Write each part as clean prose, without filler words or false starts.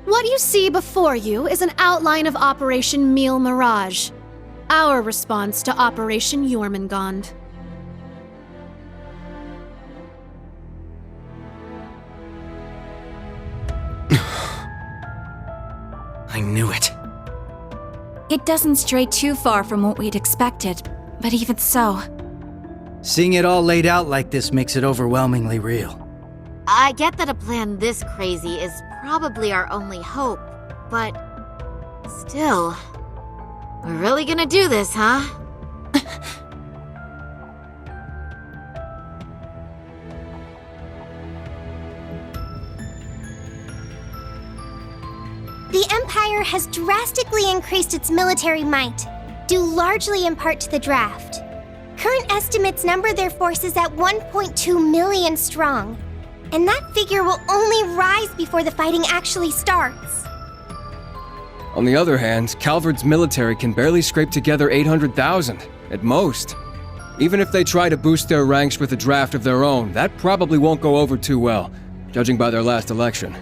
What you see before you is an outline of Operation Mille Mirage, our response to Operation Jormungand. I knew it. It doesn't stray too far from what we'd expected, but even so... Seeing it all laid out like this makes it overwhelmingly real. I get that a plan this crazy is probably our only hope, but... still... We're really gonna do this, huh? The Empire has drastically increased its military might, due largely in part to the draft. Current estimates number their forces at 1.2 million strong, and that figure will only rise before the fighting actually starts. On the other hand, Calvard's military can barely scrape together 800,000, at most. Even if they try to boost their ranks with a draft of their own, that probably won't go over too well, judging by their last election.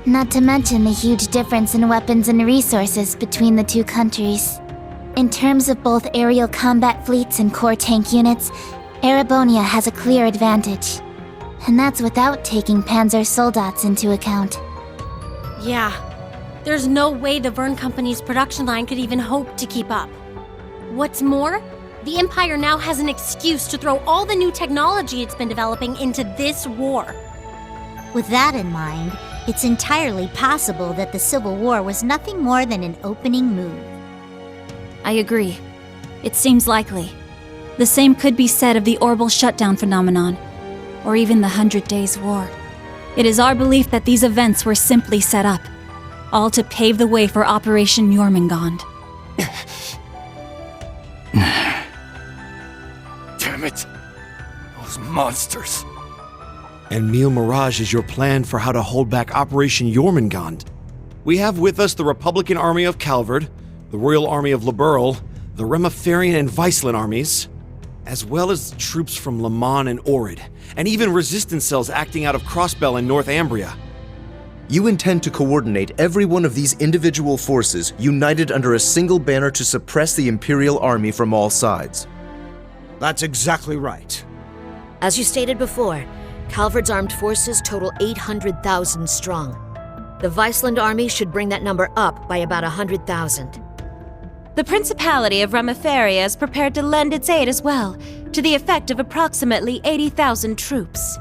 Not to mention the huge difference in weapons and resources between the two countries. In terms of both aerial combat fleets and core tank units, Erebonia has a clear advantage. And that's without taking Panzer Soldats into account. Yeah. There's no way the Verne Company's production line could even hope to keep up. What's more, the Empire now has an excuse to throw all the new technology it's been developing into this war. With that in mind, it's entirely possible that the Civil War was nothing more than an opening move. I agree. It seems likely. The same could be said of the Orbital shutdown phenomenon, or even the 100 Days' War. It is our belief that these events were simply set up, all to pave the way for Operation Jormungand. Damn it! Those monsters! And Mille Mirage is your plan for how to hold back Operation Jormungand. We have with us the Republican Army of Calvard, the Royal Army of Liberl, the Remiferian and Viceland armies, as well as troops from Le Mans and Orid, and even resistance cells acting out of Crossbell in Northumbria. You intend to coordinate every one of these individual forces united under a single banner to suppress the Imperial Army from all sides. That's exactly right. As you stated before, Calvard's armed forces total 800,000 strong. The Viceland army should bring that number up by about 100,000. The Principality of Remiferia is prepared to lend its aid as well, to the effect of approximately 80,000 troops.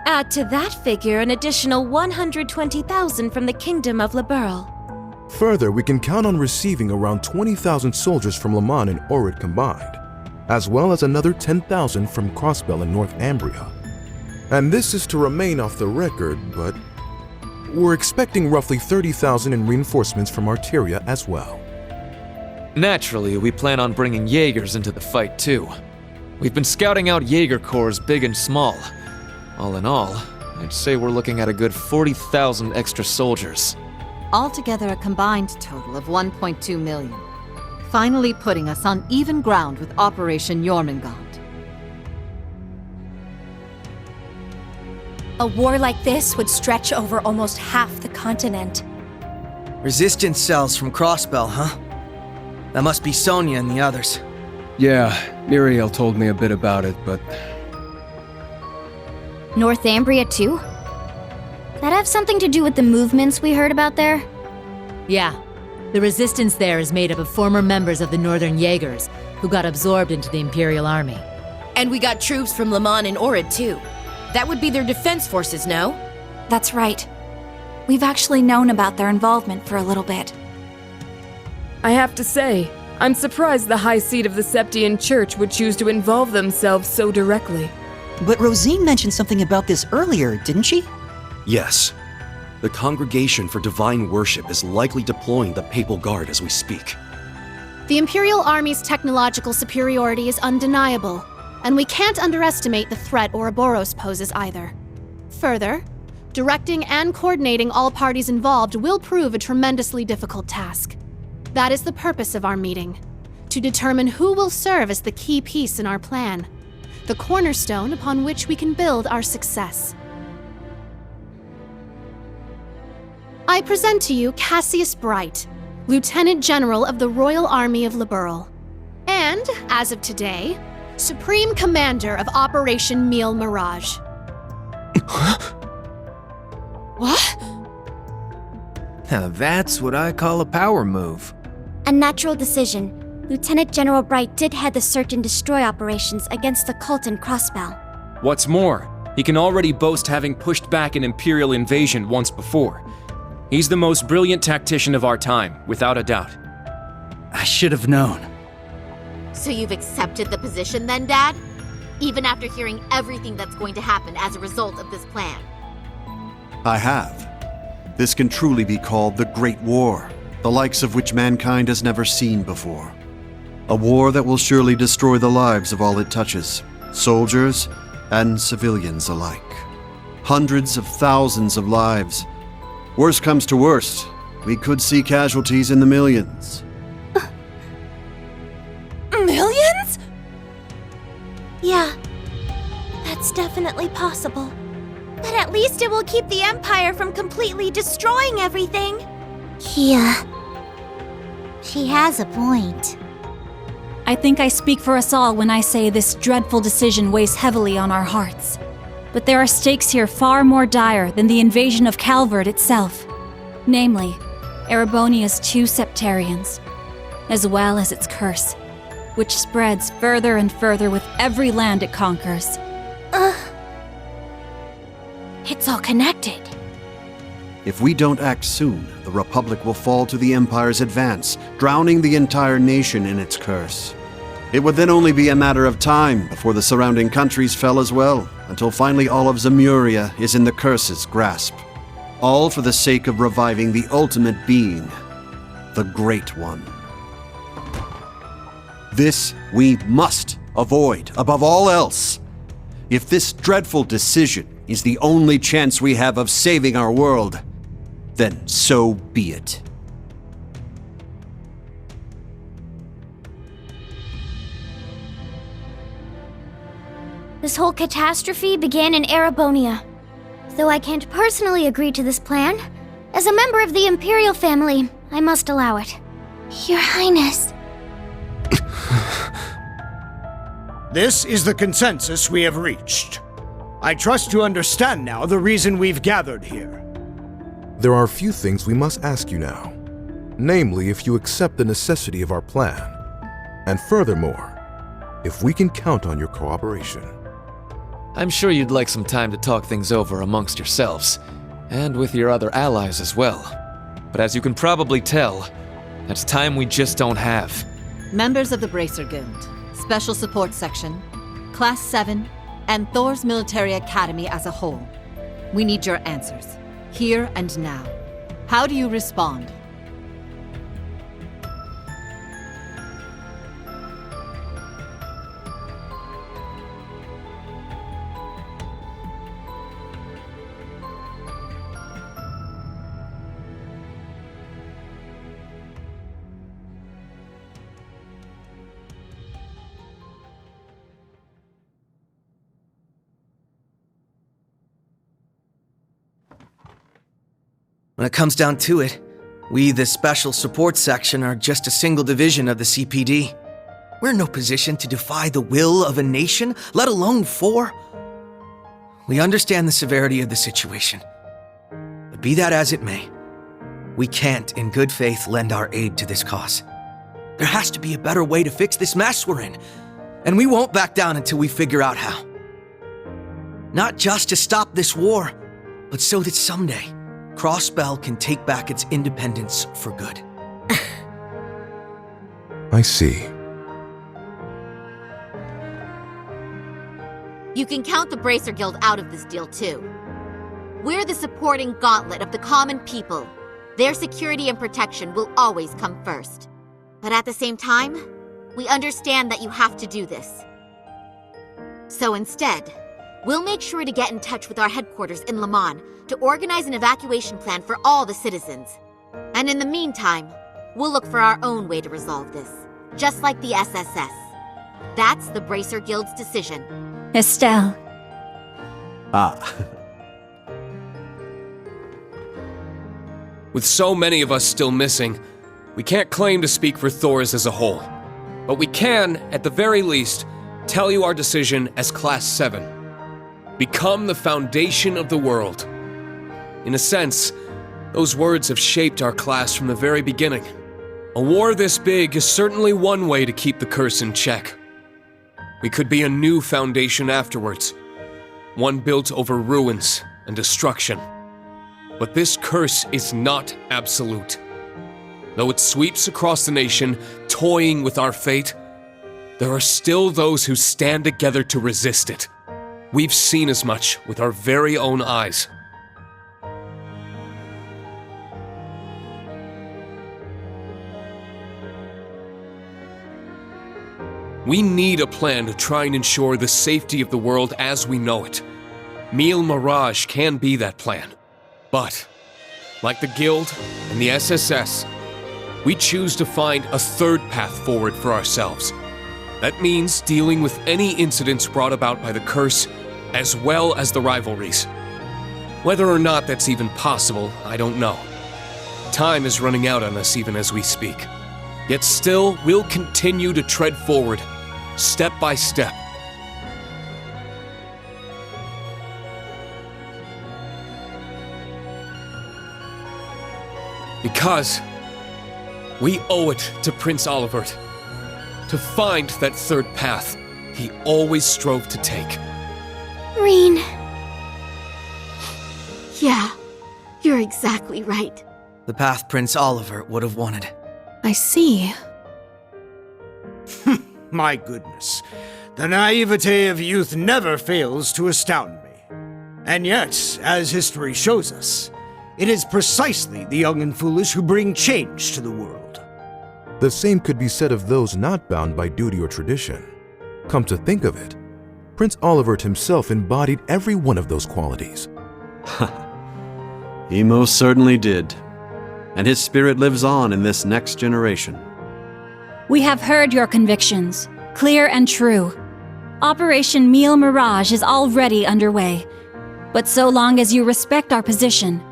Add to that figure an additional 120,000 from the Kingdom of Liberl. Further, we can count on receiving around 20,000 soldiers from Le Mans and Orid combined, as well as another 10,000 from Crossbell and Northumbria. And this is to remain off the record, but we're expecting roughly 30,000 in reinforcements from Arteria as well. Naturally, we plan on bringing Jaegers into the fight too. We've been scouting out Jaeger corps big and small. All in all, I'd say we're looking at a good 40,000 extra soldiers. Altogether a combined total of 1.2 million. Finally putting us on even ground with Operation Jormungand. A war like this would stretch over almost half the continent. Resistance cells from Crossbell, huh? That must be Sonia and the others. Yeah, Muriel told me a bit about it, but... Northumbria too? That have something to do with the movements we heard about there? Yeah. The resistance there is made up of former members of the Northern Jaegers, who got absorbed into the Imperial Army. And we got troops from Le Mans and Orid too. That would be their defense forces, no? That's right. We've actually known about their involvement for a little bit. I have to say, I'm surprised the High Seat of the Septian Church would choose to involve themselves so directly. But Rosine mentioned something about this earlier, didn't she? Yes. The Congregation for Divine Worship is likely deploying the Papal Guard as we speak. The Imperial Army's technological superiority is undeniable, and we can't underestimate the threat Ouroboros poses either. Further, directing and coordinating all parties involved will prove a tremendously difficult task. That is the purpose of our meeting, to determine who will serve as the key piece in our plan, the cornerstone upon which we can build our success. I present to you Cassius Bright, Lieutenant General of the Royal Army of Liberl. And, as of today, Supreme Commander of Operation Mille Mirage. What? Now that's what I call a power move. A natural decision. Lieutenant General Bright did head the search and destroy operations against the cult in Crossbell. What's more, he can already boast having pushed back an Imperial invasion once before. He's the most brilliant tactician of our time, without a doubt. I should have known. So you've accepted the position then, Dad? Even after hearing everything that's going to happen as a result of this plan? I have. This can truly be called the Great War, the likes of which mankind has never seen before. A war that will surely destroy the lives of all it touches, soldiers and civilians alike. Hundreds of thousands of lives. Worst comes to worst, we could see casualties in the millions. Millions? Yeah, that's definitely possible. But at least it will keep the Empire from completely destroying everything. Yeah. She has a point. I think I speak for us all when I say this dreadful decision weighs heavily on our hearts. But there are stakes here far more dire than the invasion of Calvard itself. Namely, Erebonia's 2 septarians, as well as its curse, which spreads further and further with every land it conquers. It's all connected. If we don't act soon, the Republic will fall to the Empire's advance, drowning the entire nation in its curse. It would then only be a matter of time before the surrounding countries fell as well, until finally all of Zemuria is in the curse's grasp. All for the sake of reviving the ultimate being, the Great One. This we must avoid above all else. If this dreadful decision is the only chance we have of saving our world, then so be it. This whole catastrophe began in Erebonia. Though I can't personally agree to this plan, as a member of the Imperial family, I must allow it. Your Highness. This is the consensus we have reached. I trust you understand now the reason we've gathered here. There are a few things we must ask you now. Namely, if you accept the necessity of our plan. And furthermore, if we can count on your cooperation. I'm sure you'd like some time to talk things over amongst yourselves, and with your other allies as well. But as you can probably tell, that's time we just don't have. Members of the Bracer Guild, Special Support Section, Class 7, and Thor's Military Academy as a whole. We need your answers, here and now. How do you respond? When it comes down to it, we, the Special Support Section, are just a single division of the CPD. We're in no position to defy the will of a nation, let alone 4. We understand the severity of the situation. But be that as it may, we can't, in good faith, lend our aid to this cause. There has to be a better way to fix this mess we're in, and we won't back down until we figure out how. Not just to stop this war, but so that someday, Crossbell can take back its independence for good. I see. You can count the Bracer Guild out of this deal, too. We're the supporting gauntlet of the common people. Their security and protection will always come first. But at the same time, we understand that you have to do this. So instead, we'll make sure to get in touch with our headquarters in Le Mans to organize an evacuation plan for all the citizens. And in the meantime, we'll look for our own way to resolve this, just like the SSS. That's the Bracer Guild's decision. Estelle. With so many of us still missing, we can't claim to speak for Thors as a whole. But we can, at the very least, tell you our decision as Class 7. Become the foundation of the world. In a sense, those words have shaped our class from the very beginning. A war this big is certainly one way to keep the curse in check. We could be a new foundation afterwards, one built over ruins and destruction. But this curse is not absolute. Though it sweeps across the nation, toying with our fate, there are still those who stand together to resist it. We've seen as much with our very own eyes. We need a plan to try and ensure the safety of the world as we know it. Mille Mirage can be that plan. But, like the Guild and the SSS, we choose to find a third path forward for ourselves. That means dealing with any incidents brought about by the curse, as well as the rivalries. Whether or not that's even possible, I don't know. Time is running out on us even as we speak. Yet still, we'll continue to tread forward, step by step. Because we owe it to Prince Olivert to find that third path he always strove to take. Reen. Yeah, you're exactly right. The path Prince Olivert would have wanted. I see. My goodness. The naivete of youth never fails to astound me. And yet, as history shows us, it is precisely the young and foolish who bring change to the world. The same could be said of those not bound by duty or tradition. Come to think of it, Prince Olivert himself embodied every one of those qualities. He most certainly did. And his spirit lives on in this next generation. We have heard your convictions, clear and true. Operation Mille Mirage is already underway. But so long as you respect our position,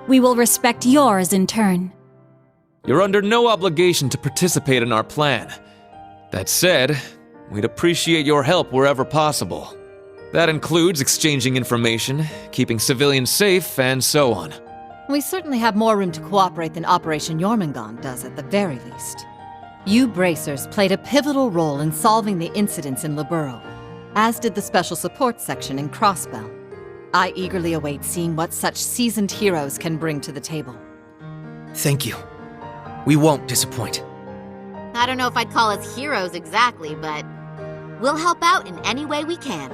we will respect yours in turn. You're under no obligation to participate in our plan. That said, we'd appreciate your help wherever possible. That includes exchanging information, keeping civilians safe, and so on. We certainly have more room to cooperate than Operation Jormungand does at the very least. You Bracers played a pivotal role in solving the incidents in Ouroboros, as did the Special Support Section in Crossbell. I eagerly await seeing what such seasoned heroes can bring to the table. Thank you. We won't disappoint. I don't know if I'd call us heroes exactly, but we'll help out in any way we can.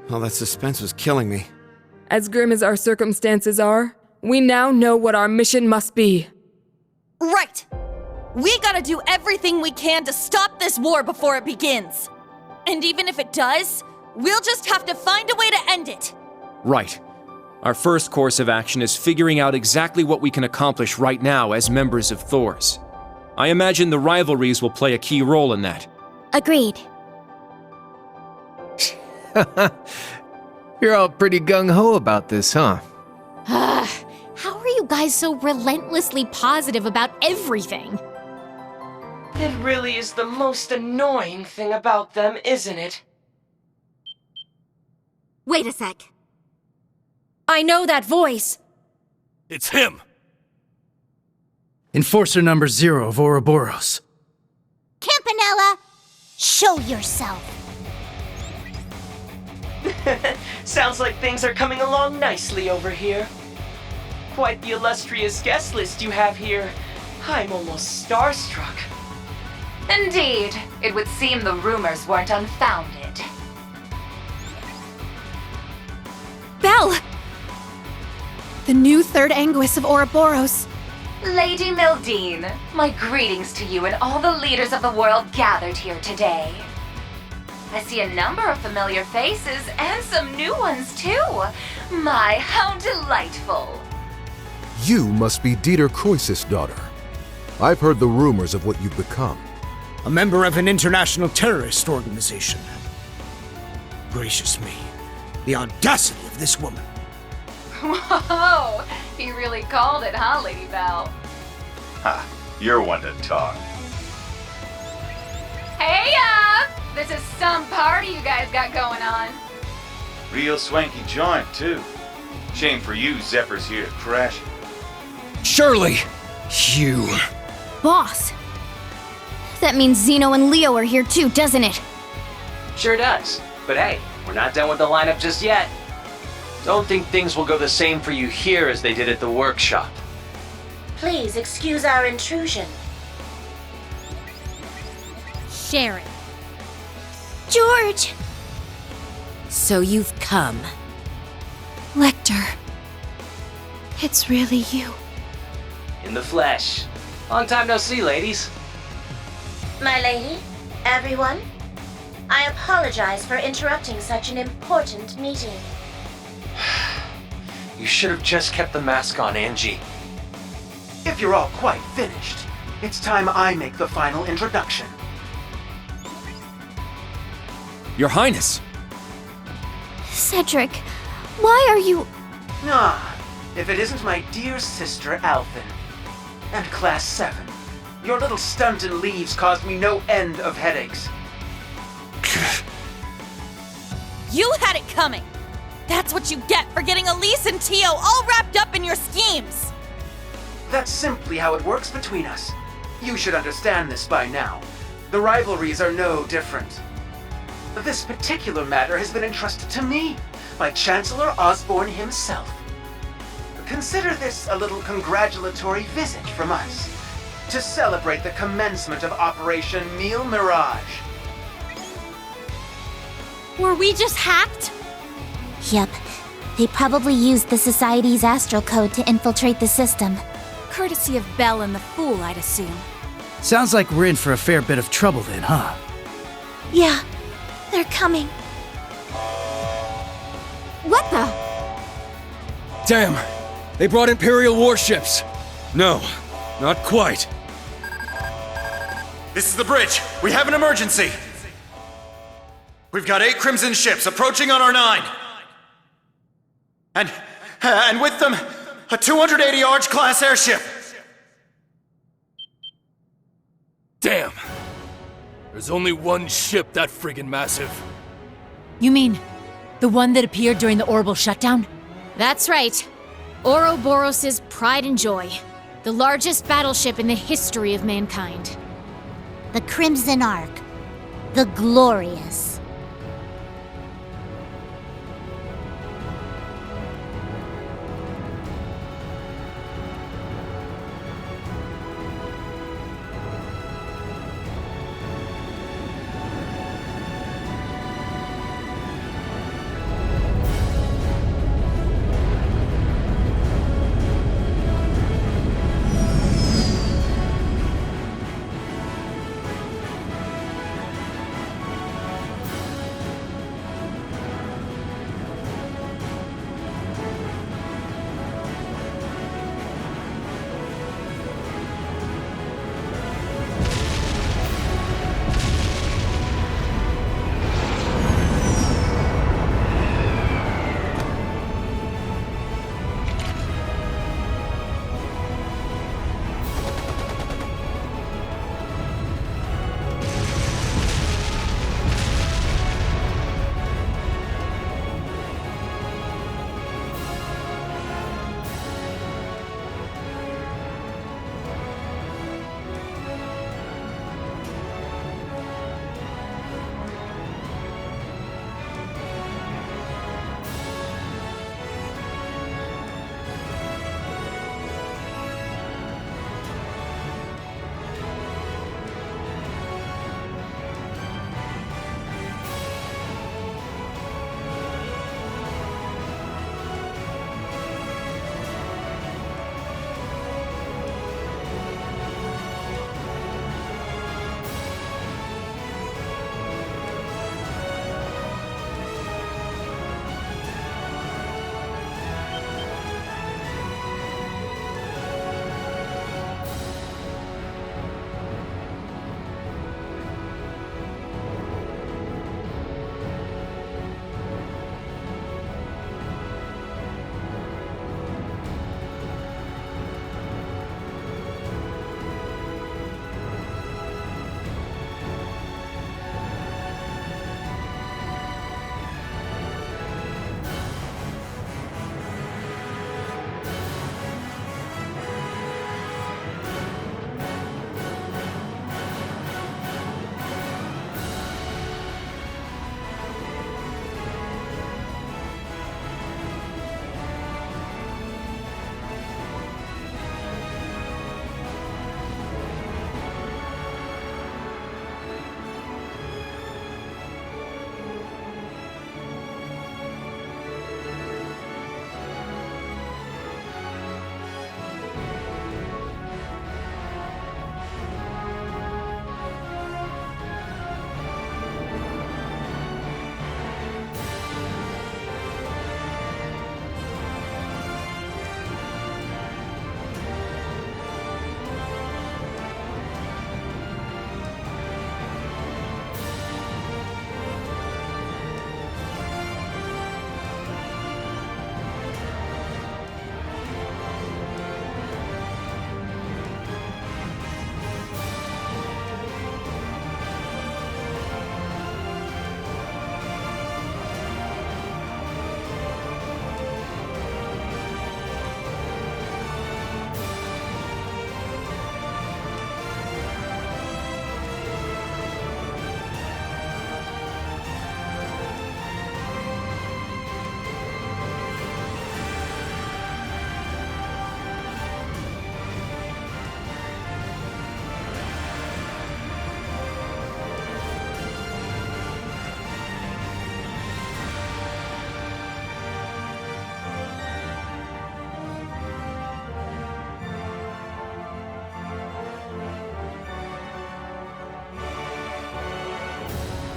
Well, that suspense was killing me. As grim as our circumstances are, we now know what our mission must be. Right! We gotta do everything we can to stop this war before it begins. And even if it does, we'll just have to find a way to end it. Right. Our first course of action is figuring out exactly what we can accomplish right now as members of Thors. I imagine the rivalries will play a key role in that. Agreed. You're all pretty gung-ho about this, huh? How are you guys so relentlessly positive about everything? It really is the most annoying thing about them, isn't it? Wait a sec. I know that voice. It's him! Enforcer number 0 of Ouroboros. Campanella, show yourself. Sounds like things are coming along nicely over here. Quite the illustrious guest list you have here. I'm almost starstruck. Indeed, it would seem the rumors weren't unfounded. Belle! The new third Anguis of Ouroboros. Lady Mildine, my greetings to you and all the leaders of the world gathered here today. I see a number of familiar faces and some new ones too. My, how delightful. You must be Dieter Croesus' daughter. I've heard the rumors of what you've become. A member of an international terrorist organization. Gracious me, the audacity of this woman. Whoa! He really called it, huh, Lady Val? Ha, you're one to talk. Hey, this is some party you guys got going on. Real swanky joint, too. Shame for you, Zephyr's here to crash it. Surely, you. Boss! That means Zeno and Leo are here too, doesn't it? Sure does. But hey, we're not done with the lineup just yet. Don't think things will go the same for you here as they did at the workshop. Please excuse our intrusion. Sharon. George! So you've come. Lecter. It's really you. In the flesh. Long time no see, ladies. My lady, everyone, I apologize for interrupting such an important meeting. You should have just kept the mask on, Angie. If you're all quite finished, it's time I make the final introduction. Your Highness! Cedric, why are you... Ah, if it isn't my dear sister Alphen. And Class 7. Your little stunt in leaves caused me no end of headaches. You had it coming! That's what you get for getting Elise and Tio all wrapped up in your schemes! That's simply how it works between us. You should understand this by now. The rivalries are no different. This particular matter has been entrusted to me by Chancellor Osborne himself. Consider this a little congratulatory visit from us to celebrate the commencement of Operation Mille Mirage. Were we just hacked? Yep. They probably used the Society's astral code to infiltrate the system. Courtesy of Belle and the Fool, I'd assume. Sounds like we're in for a fair bit of trouble then, huh? Yeah, they're coming. What the? Damn! They brought Imperial warships! No, not quite. This is the bridge. We have an emergency. We've got 8 Crimson ships approaching on our 9. And with them, a 280 Arch-class airship. Damn. There's only one ship that friggin' massive. You mean the one that appeared during the orbital shutdown? That's right. Ouroboros' pride and joy. The largest battleship in the history of mankind. The Crimson Ark. The Glorious.